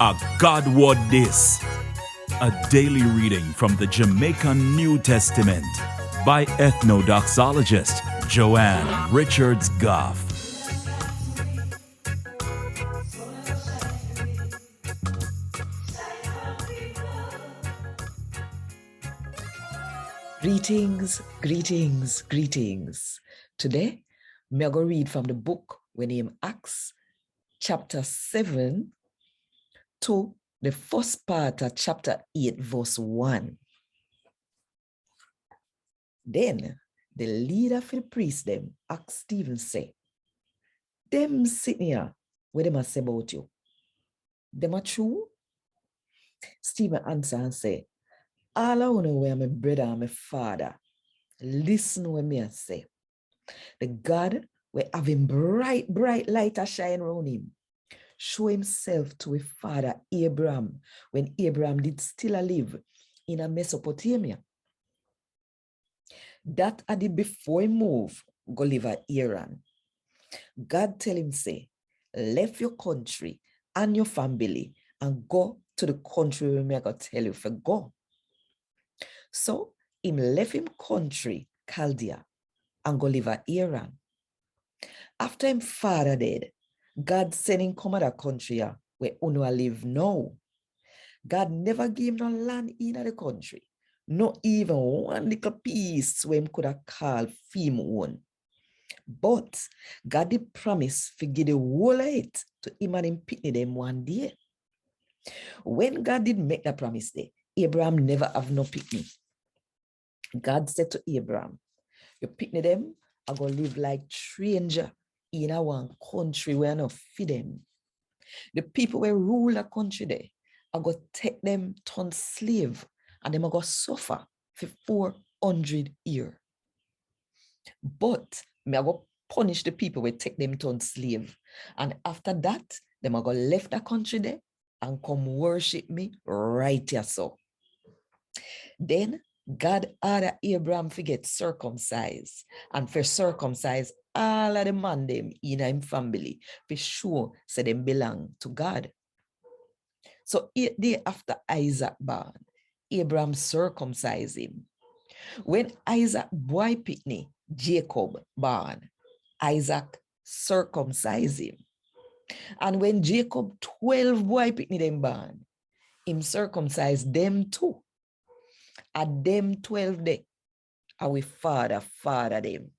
A God WOD This, a daily reading from the Jamaican New Testament by Ethnodoxologist Joanne Richards Goffe. Greetings, greetings, greetings. Today, I'm going to read from the book when name Acts chapter 7 to the first part of chapter 8, verse 1. Then the leader for the priest them asked Stephen, say, them sitting here, what them a say about you? Them are true? Stephen answered and say, all I know where my brother and my father, listen what me I say. The God will have him bright light a shine around him. Show himself to his father Abraham when Abraham did still live in a Mesopotamia. That had it before he move go live at Iran. God tell him say, left your country and your family and go to the country where me I go tell you for go. So him left him country Chaldea and go live at Iran. After him father dead, God sent him come to that country where Uno live now. God never gave him no land in the country, not even one little piece where him could have called him own. But God did promise to give the whole of it to him and him pitney them one day. When God did make that promise there, Abraham never have no pitney. God said to Abraham, you pitney them are going to live like stranger in a one country where no feed them. The people who rule a country there are going to take them turn slave and them are going to suffer for 400 years. But me are going to punish the people who take them turn slave. And after that, them are going to left the country there and come worship me right here so. Then God ordered Abraham to get circumcised and for circumcise all of the man them in him family for sure so them belong to God. So 8 days after Isaac born, Abraham circumcised him. When Isaac boy pitney, Jacob born, Isaac circumcised him. And when Jacob 12 boy pitney them born, him circumcised them too. At them 12 days, our father them.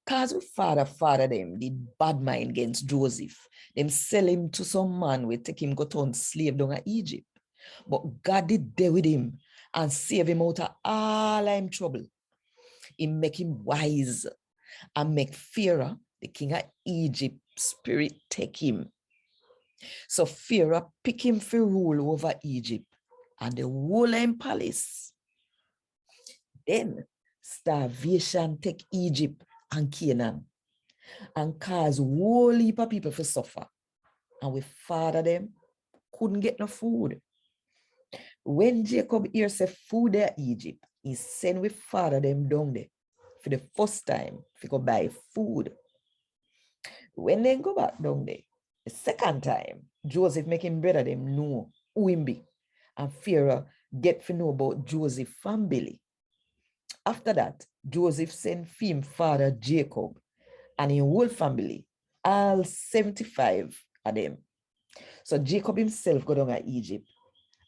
Cause we father them did bad mind against Joseph. Them sell him to some man we take him go turn slave down at Egypt. But God did deal with him and save him out of all him trouble. He make him wise and make Pharaoh, the king of Egypt, spirit take him. So Pharaoh pick him for rule over Egypt and the whole of palace. Then starvation take Egypt and Canaan and cause whole heap of people to suffer. And we father them couldn't get no food. When Jacob hear say food there Egypt, he send we father them down there for the first time to go buy food. When they go back down there, the second time, Joseph make him brother them know who him be. And Pharaoh get to know about Joseph's family. After that, Joseph sent him father Jacob and his whole family, all 75 of them. So Jacob himself go down to Egypt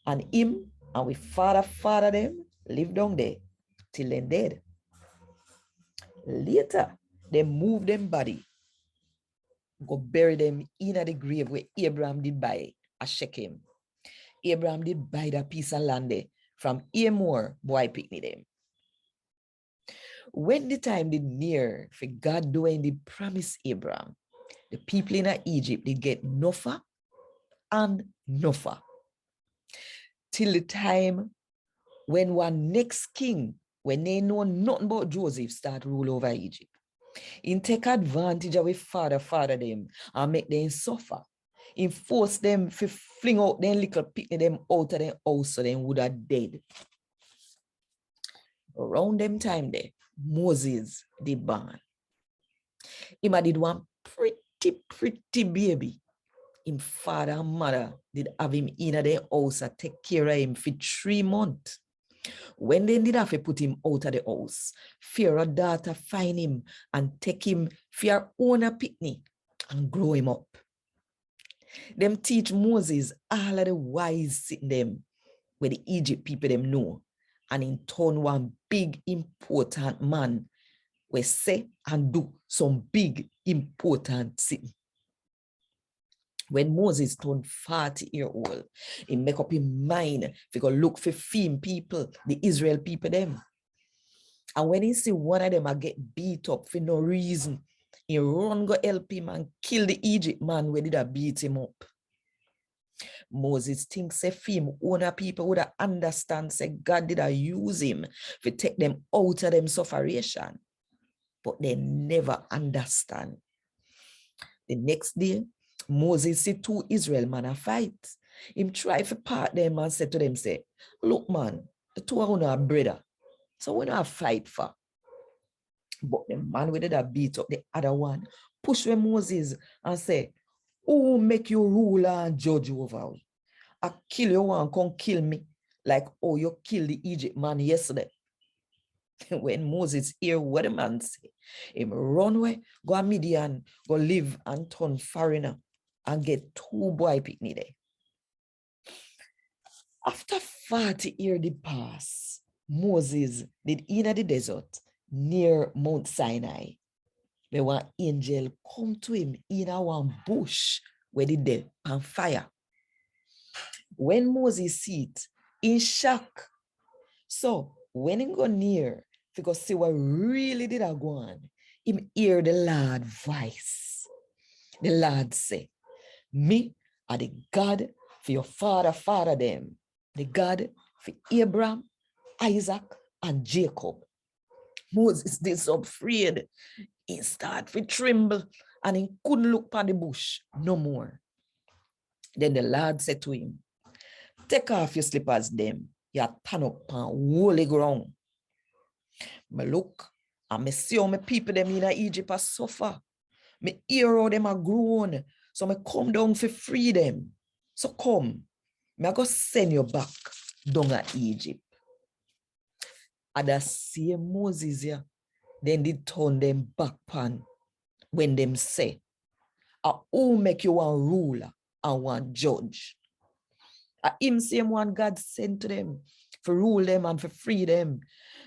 and him and we father them live down there till they dead. Later, they move them body, go bury them in the grave where Abraham did buy a Shechem. Abraham did buy that piece of land there from Amor boy picnic them. When the time did near for God doing the promise Abraham, the people in Egypt did get nofa and nofa. Till the time when one next king, when they know nothing about Joseph, start rule over Egypt. He take advantage of his father them and make them suffer. He force them to fling out them little picnic them out of their house so they would have dead. Around them time there, Moses did born. He did one pretty baby. Him father and mother did have him in their house and take care of him for 3 months. When they did have to put him out of the house, Pharaoh's daughter find him and take him for her own picnic and grow him up. Them teach Moses all of the wise sitting them where the Egypt people them know. And in turn, one big important man will say and do some big important thing. When Moses turned 40-year-old, he make up his mind if he go look for fame people, the Israel people them. And when he see one of them get beat up for no reason, he run go help him and kill the Egypt man where did I beat him up. Moses thinks say fame owner people would understand say God did I use him to take them out of them sufferation. But they never understand. The next day, Moses see 2 Israel man a fight. Him try to part them and say to them, say, look man, the 2 of you are brother. So we don't fight for. But the man with that beat up the other one, push with Moses and say, who make you ruler and judge over me? I kill you and come kill me like oh you killed the Egypt man yesterday. When Moses hear what the man say, him run away, go to Midian, go live and turn foreigner and get 2 boy picnic there. After 40 years did pass, Moses did in the desert near Mount Sinai. Where one angel come to him in a one bush where they dead on fire. When Moses see it, in shock. So when he go near, because see what really did I go on, him hear the Lord voice. The Lord say, me are the God for your father them, the God for Abraham, Isaac, and Jacob. Moses is so afraid. He start to tremble and he couldn't look upon the bush no more. Then the Lord said to him, take off your slippers them, you turn up on holy ground. Me look and me see how my people them in Egypt are suffer. Me hear how them are grown. So me come down for free them. So come, me I go send you back down to Egypt. And the same Moses here, then they turn them back pan when them say, who make you one ruler and one judge? Him same one God sent to them for rule them and for free them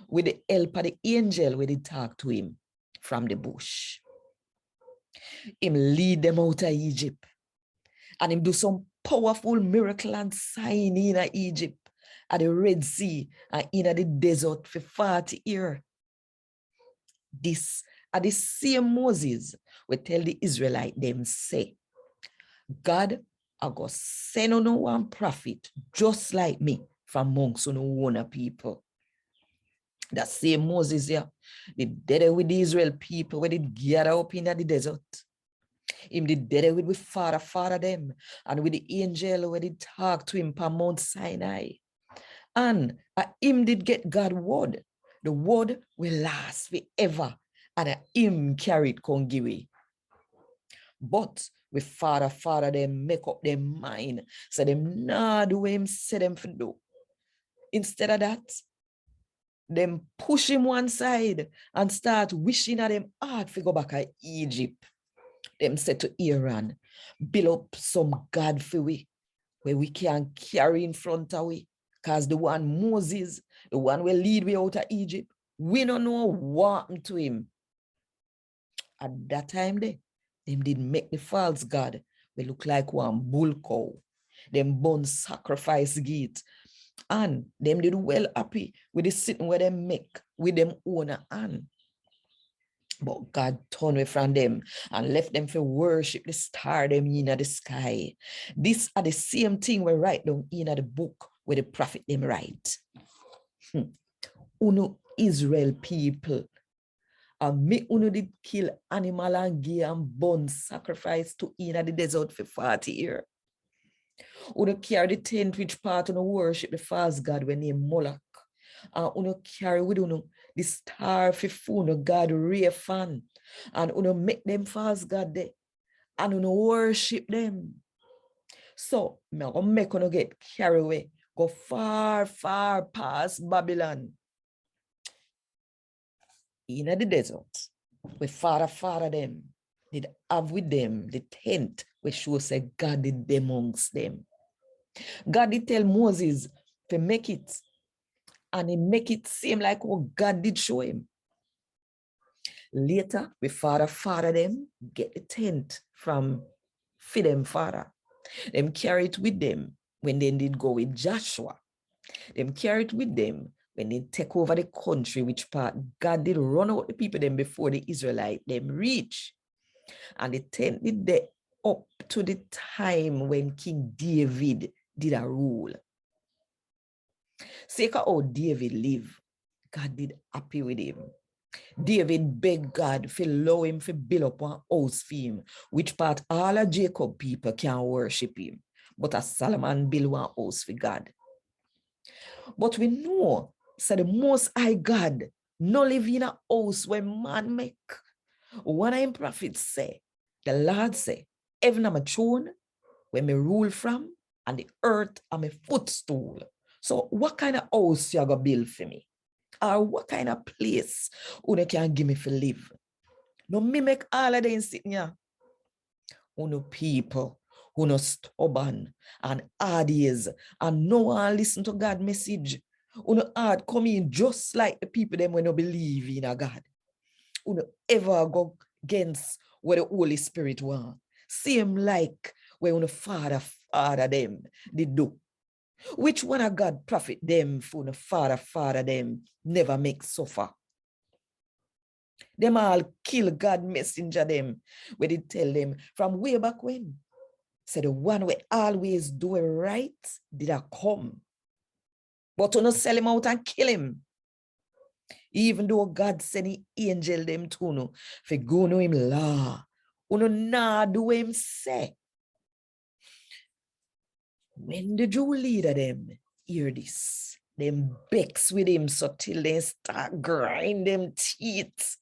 with the help of the angel when they talk to him from the bush. Him lead them out of Egypt and him do some powerful miracle and sign in Egypt at the Red Sea and in the desert for 40 years. This are the same Moses will tell the Israelite them say, God I go send on one prophet just like me from amongst no one people. That same Moses here, the dead with the Israel people when they gather up in the desert. Him the dead with the father them and with the angel when they talk to him from Mount Sinai. And him did get God's word. The word will last forever and him carried con give away. But with father them make up their mind so them not do what him say them for do. Instead of that, them push him one side and start wishing at them hard to go back to Egypt. Them said to Aaron, build up some God for we, where we can carry in front of we. Because the one Moses, the one will lead we out of Egypt, we don't know what happened to him. At that time, them did make the false God. We look like one bull cow. Them burn sacrifice gate. And them did well happy with the sitting where they make with them own hand. But God turned away from them and left them for worship the star them in the sky. These are the same thing we write down in the book where the prophet them write. Uno Israel people. And me uno did kill animal and gear and burn sacrifice to in the desert for 40 years. Uno carry the tent which part uno worship the false God when named Moloch. And uno carry with uno the star for food God Refan. And uno make them false God there. And uno worship them. So, me go make you get carried away. Go far, far past Babylon. In the desert, where father them did have with them the tent where show say God did amongst them. God did tell Moses to make it, and he make it seem like what God did show him. Later, we father them get the tent from them father. Them carry it with them when they did go with Joshua. Them carry it with them when they take over the country, which part God did run out the people them before the Israelite them reach. And the tent did they up to the time when King David did a rule. See how David live, God did happy with him. David begged God to allow him to build up one house for him, which part all of Jacob people can worship him. But as Solomon built one house for God. But we know, so the Most High God no live in a house where man make. One of him prophets say, the Lord say, heaven am a throne where me rule from, and the earth am a footstool. So what kind of house you gonna build for me? Or what kind of place you can give me for live? No, me make all of them sitting here. Uno people who no stubborn and hard ears and no one listen to God's message. Uno hard come in just like the people them when no believe in a God. Uno ever go against what the Holy Spirit want. Same like when uno father them did do. Which one of God profit them for the father them never make suffer? Them all kill God messenger them where they tell them from way back when. So the one we always do it right did I come. But to not sell him out and kill him. Even though God sent the angel them to no for go know him law. Uno nah do him say. When the Jew leader them hear this, them vex with him so till they start grind them teeth.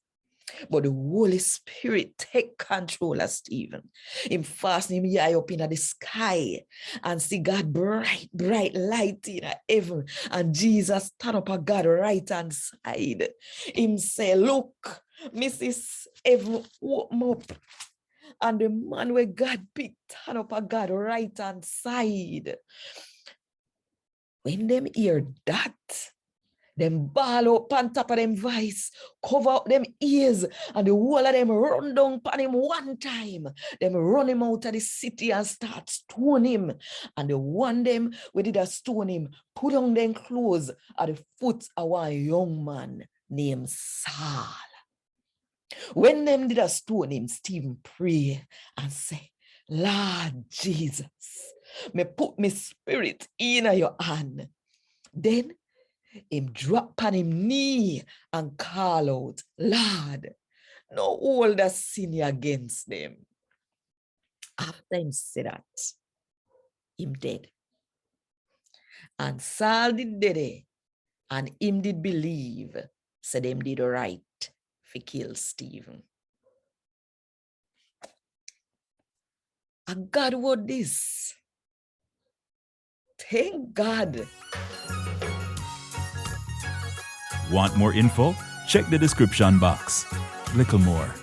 But the Holy Spirit take control of Stephen. Him fasten him eye up in the sky and see God bright, bright light in heaven. And Jesus stand up at God right hand side. Him say, look, Mrs. Heaven open up. And the man where God picked stand up at God right hand side. When them hear that, them ball up on top of them voice, cover up them ears, and the whole of them run down upon him one time. Them run him out of the city and start stone him. And the one them we did a stone him, put on them clothes at the foot of one young man named Saul. When them did a stone him, Stephen pray and say, Lord Jesus, me put my spirit in your hand. Then him drop on him knee and call out, Lord, no hold a sin against them. After him said that, him dead. And Saul did dead, and him did believe, so them did right for kill Stephen. And God what this? Thank God. Want more info? Check the description box. Little more.